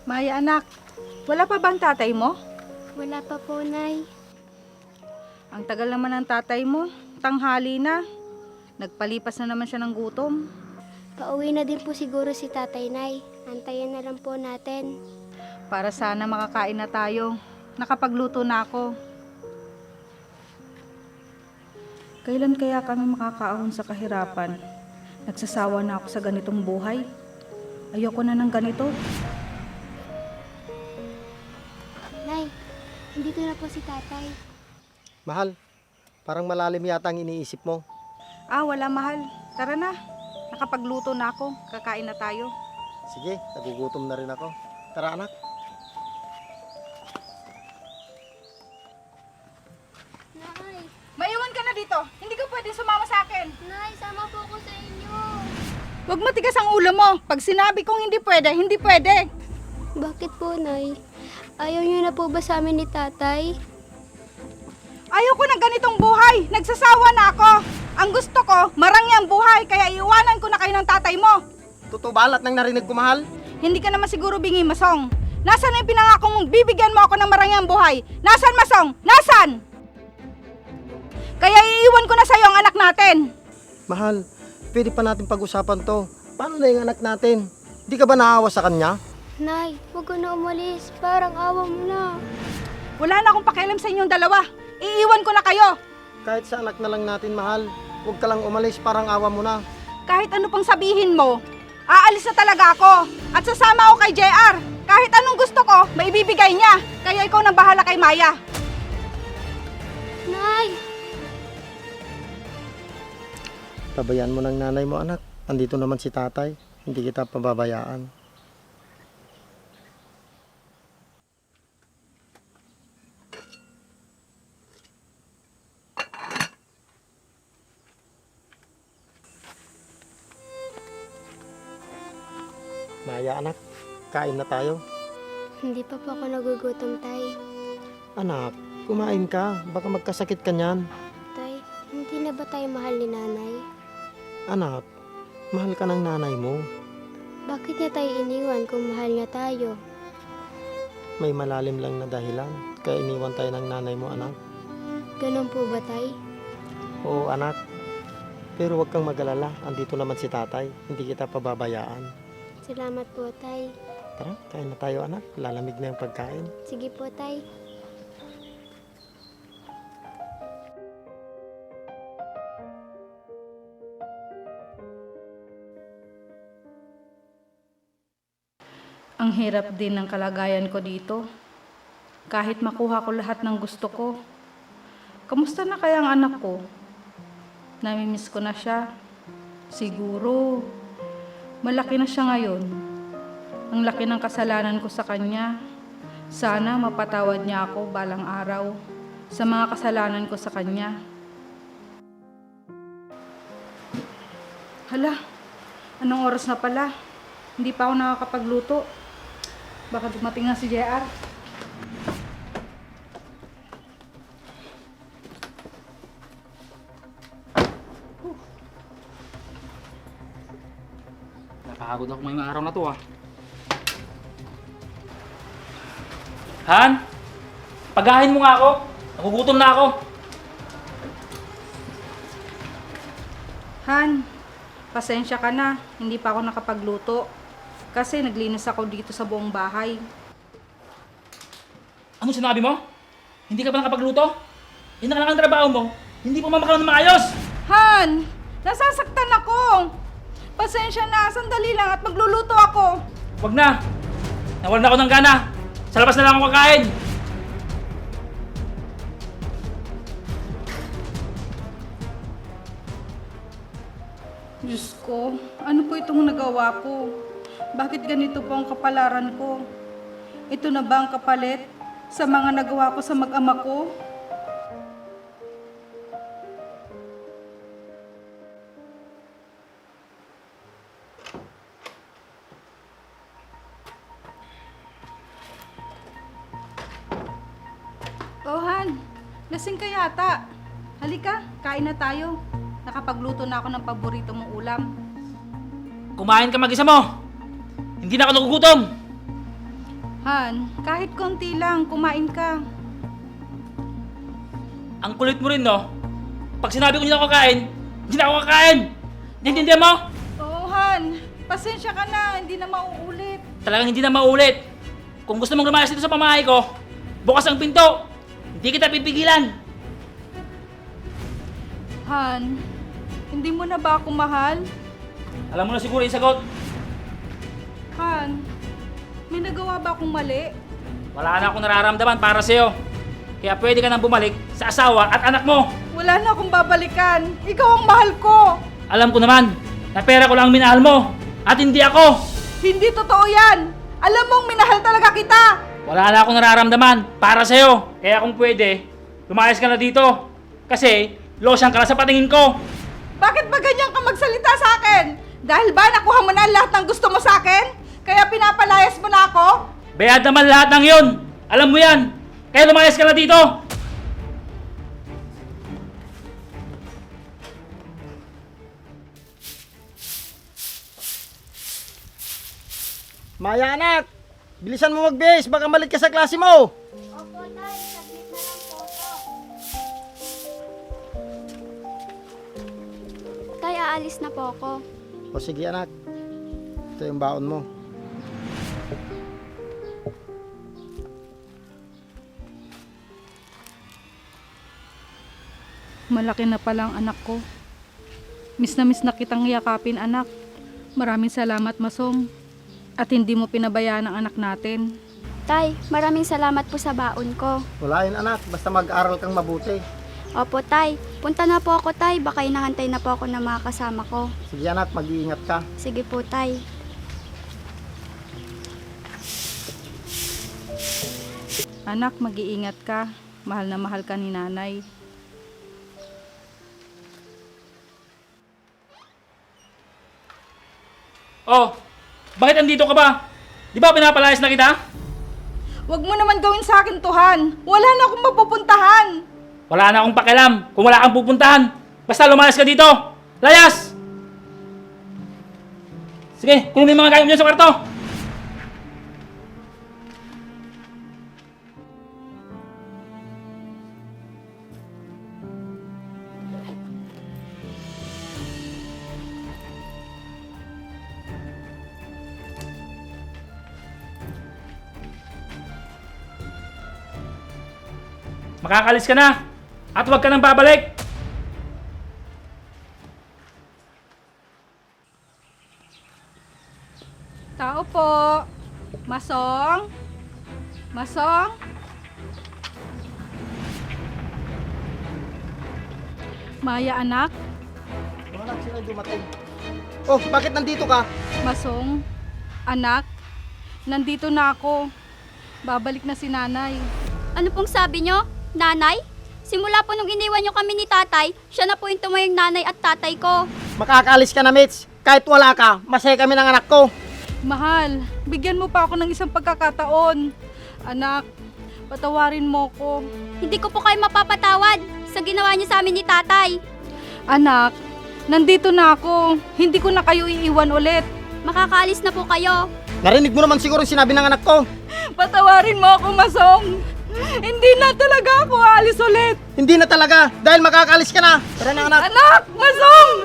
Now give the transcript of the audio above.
Maya anak, wala pa bang tatay mo? Wala pa po, Nay. Ang tagal naman ng tatay mo, tanghali na. Nagpalipas na naman siya ng gutom. Pauwi na din po siguro si Tatay, Nay. Antayin na lang po natin. Para sana makakain na tayo. Nakapagluto na ako. Kailan kaya kami makakaahon sa kahirapan? Nagsasawa na ako sa ganitong buhay. Ayoko na ng ganito. Nay, nandito na po si Tatay. Mahal, parang malalim yata ang iniisip mo. Wala mahal. Tara na. Nakapagluto na ako. Kakain na tayo. Sige, nagugutom na rin ako. Tara anak. Nay! Maiwan ka na dito. Hindi ka pwedeng sumama sa akin. Nay, sama po ako sa inyo. Huwag matigas ang ulo mo. Pag sinabi kong hindi pwede, hindi pwede. Bakit po, Nay? Ayaw niyo na po ba sa amin ni Tatay? Ayoko ng ganitong buhay. Nagsasawa na ako. Ang gusto ko, marangya ang buhay. Kaya iwanan ko na kayo ng tatay mo. Totoo ba lahat ng narinig ko, mahal? Hindi ka naman siguro bingi, Masong. Nasaan na yung pinangako mong bibigyan mo ako ng marangyang buhay? Nasaan, Masong? Nasaan? Kaya iiwan ko na sa'yo ang anak natin. Mahal, pwede pa natin pag-usapan to. Paano na yung anak natin? Di ka ba naawa sa kanya? Nay, huwag ko na umalis. Parang awa mo na. Wala na akong pakialam sa inyong dalawa. Iiwan ko na kayo. Kahit sa anak na lang natin, mahal. Huwag ka lang umalis, parang awa mo na. Kahit ano pang sabihin mo, aalis na talaga ako. At sasama ako kay JR. Kahit anong gusto ko, maibibigay niya. Kaya ikaw na bahala kay Maya. Nay! Pabayaan mo ng nanay mo, anak. Andito naman si tatay. Hindi kita pababayaan. Maya, anak. Kain na tayo. Hindi pa po ako nagugutom, Tay. Anak, kumain ka. Baka magkasakit ka niyan. Tay, hindi na ba tayo mahal ni Nanay? Anak, mahal ka ng nanay mo. Bakit niya tayo iniwan kung mahal niya tayo? May malalim lang na dahilan. Kaya iniwan tayo ng nanay mo, anak. Ganun po ba, Tay? Oo, anak. Pero huwag kang mag-alala. Andito naman si tatay. Hindi kita pababayaan. Salamat po, Tay. Tara, kain na tayo, anak. Lalamig na yung pagkain. Sige po, Tay. Ang hirap din ng kalagayan ko dito. Kahit makuha ko lahat ng gusto ko. Kamusta na kaya ang anak ko? Namimiss ko na siya. Siguro, malaki na siya ngayon. Ang laki ng kasalanan ko sa kanya. Sana mapatawad niya ako balang araw sa mga kasalanan ko sa kanya. Hala, anong oras na pala? Hindi pa ako nakakapagluto. Baka dumating na si JR. Napakagod ako ngayong araw na to Han? Pagahin mo nga ako. Nagugutom na ako. Han, pasensya ka na. Hindi pa ako nakapagluto. Kasi naglinis ako dito sa buong bahay. Ano sinabi mo? Hindi ka pa nakapagluto? Yung nakalaang trabaho mo, hindi pa mamakaw na maayos. Han, nasasaktan ako. Pasensya na, sandali lang at magluluto ako. Wag na. Nawalan na ako ng gana. Sa labas na lang ako kakain. Diyos ko, ano po itong nagawa ko? Bakit ganito po ang kapalaran ko? Ito na ba ang kapalit sa mga nagawa ko sa mag-ama ko? Oh, Han, lasing ka yata. Halika, kain na tayo. Nakapagluto na ako ng paborito mong ulam. Kumain ka mag-isa mo. Hindi na ako nagugutom. Han, kahit konti lang, kumain ka. Ang kulit mo rin, no? Pag sinabi ko hindi na ako kakain, hindi na ako kakain! Naintindihan mo? Oo, Han. Pasensya ka na, hindi na mauulit. Talagang hindi na maulit. Kung gusto mong lumayas dito sa pamahay ko, bukas ang pinto. Hindi kita pipigilan. Han, hindi mo na ba ako mahal? Alam mo na siguro yung sagot. Han, may nagawa ba akong mali? Wala na akong nararamdaman para sa'yo. Kaya pwede ka nang bumalik sa asawa at anak mo. Wala na akong babalikan. Ikaw ang mahal ko. Alam ko naman na pera ko lang ang minahal mo at hindi ako. Hindi totoo yan. Alam mong minahal talaga kita. Wala na akong nararamdaman para sa'yo. Kaya kung pwede, lumayas ka na dito. Kasi losyang ka na sa patingin ko. Bakit ba ganyan ka magsalita sa akin? Dahil ba nakuha mo na lahat ng gusto mo sa akin? Kaya pinapalayas mo na ako? Bayad naman lahat ng yon. Alam mo yan. Kaya lumayas ka na dito. Maya anak, bilisan mo magbihis, baka malit ka sa klase mo. Opo, Tay. Saglit na lang po po. Tay, aalis na po ako. O sige anak, ito yung baon mo. Malaki na palang anak ko. Miss na kitang yakapin, anak. Maraming salamat, Masong. At hindi mo pinabayaan ang anak natin. Tay, maraming salamat po sa baon ko. Wala yun anak, basta mag-aral kang mabuti. Opo, Tay. Punta na po ako, Tay. Baka inahantay na po ako ng mga kasama ko. Sige anak, mag-iingat ka. Sige po, Tay. Anak, mag-iingat ka. Mahal na mahal ka ni nanay. Oh, bakit andito ka ba? Di ba pinapalayas na kita? Huwag mo naman gawin sa akin, Tuhan. Wala na akong mapupuntahan. Wala na akong pakialam kung wala kang pupuntahan. Basta lumayas ka dito. Layas! Sige, kunin mo yung mga gamit mo dyan sa kwarto. Makakalis ka na at huwag ka nang babalik. Tao po. Masong? Masong? Maya, anak. O anak, sila dumating. Oh, bakit nandito ka? Masong? Anak? Nandito na ako. Babalik na si nanay. Ano pong sabi nyo? Nanay? Simula po nung iniwan nyo kami ni tatay, siya na po yung tumayong nanay at tatay ko. Makakaalis ka na Mitch. Kahit wala ka, masaya kami ng anak ko. Mahal, bigyan mo pa ako ng isang pagkakataon. Anak, patawarin mo ko. Hindi ko po kayo mapapatawad sa ginawa niyo sa amin ni tatay. Anak, nandito na ako. Hindi ko na kayo iiwan ulit. Makakaalis na po kayo. Narinig mo naman siguro yung sinabi ng anak ko. Patawarin mo ako, Masong. Hindi na talaga ako aalis ulit. Hindi na talaga, dahil makakaalis ka na. Tara na anak. Anak, Masong!